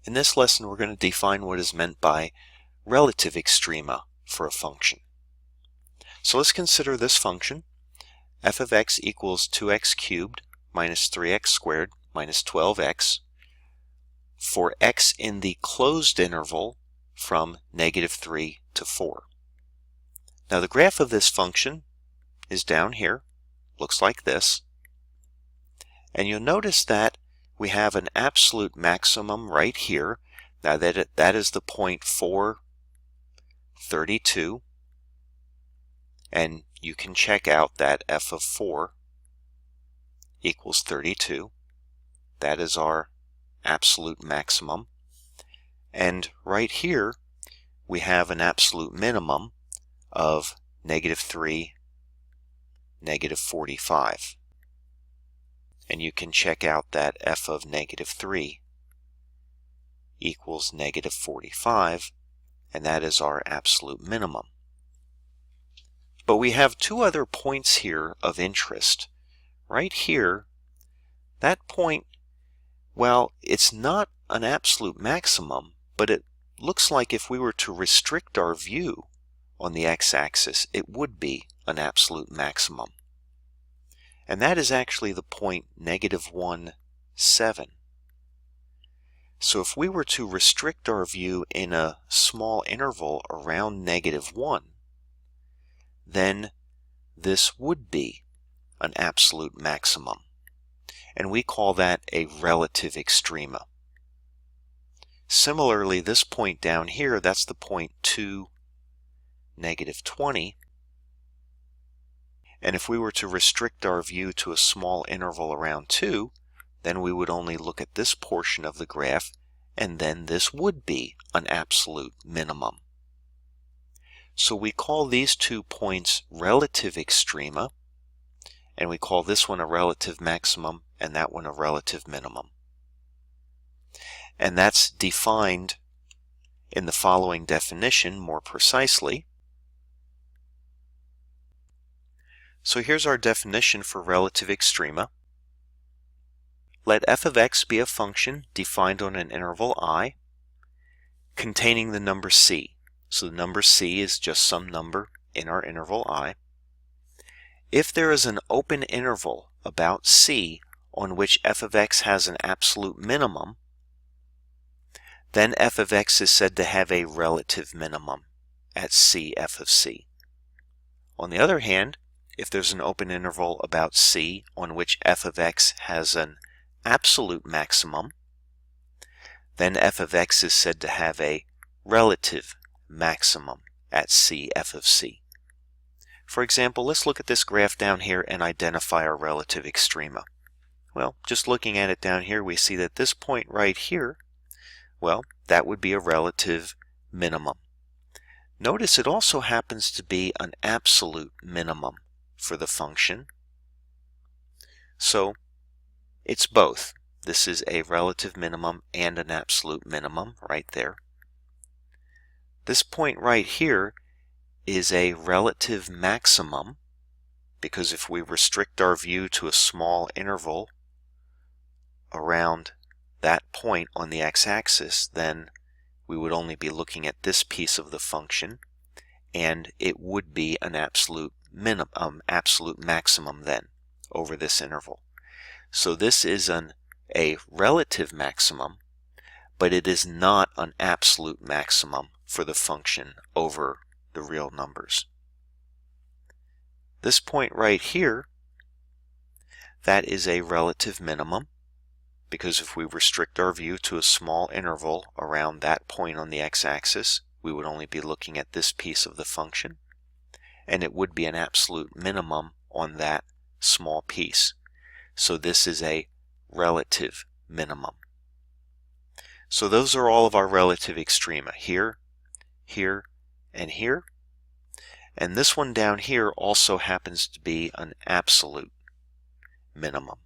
In this lesson, we're going to define what is meant by relative extrema for a function. So let's consider this function. F of x equals 2x cubed minus 3x squared minus 12x for x in the closed interval from -3 to 4. Now the graph of this function is down here, looks like this, and you'll notice that we have an absolute maximum right here. Now that is the point 4, 32, and you can check out that f of 4 equals 32. That is our absolute maximum. And right here we have an absolute minimum of -3, -45. And you can check out that f of -3 equals -45, and that is our absolute minimum. But we have two other points here of interest. Right here, that point, well, it's not an absolute maximum, but it looks like if we were to restrict our view on the x-axis, it would be an absolute maximum. And that is actually the point -1, 7. So if we were to restrict our view in a small interval around -1, then this would be an absolute maximum. And we call that a relative extrema. Similarly, this point down here, that's the point 2, -20. And if we were to restrict our view to a small interval around 2, then we would only look at this portion of the graph, and then this would be an absolute minimum. So we call these 2 points relative extrema, and we call this one a relative maximum and that one a relative minimum. And that's defined in the following definition more precisely. So here's our definition for relative extrema. Let f of x be a function defined on an interval I containing the number c. So the number c is just some number in our interval I. If there is an open interval about c on which f of x has an absolute minimum, then f of x is said to have a relative minimum at c f of c. On the other hand, if there's an open interval about c on which f of x has an absolute maximum, then f of x is said to have a relative maximum at c f of c. For example, let's look at this graph down here and identify our relative extrema. Well, just looking at it down here, we see that this point right here, well, that would be a relative minimum. Notice it also happens to be an absolute minimum for the function. So it's both. This is a relative minimum and an absolute minimum right there. This point right here is a relative maximum, because if we restrict our view to a small interval around that point on the x-axis, then we would only be looking at this piece of the function, and it would be an absolute maximum then over this interval. So this is a relative maximum, but it is not an absolute maximum for the function over the real numbers. This point right here, that is a relative minimum, because if we restrict our view to a small interval around that point on the x-axis, we would only be looking at this piece of the function, and it would be an absolute minimum on that small piece. So this is a relative minimum. So those are all of our relative extrema, here, here, and here. And this one down here also happens to be an absolute minimum.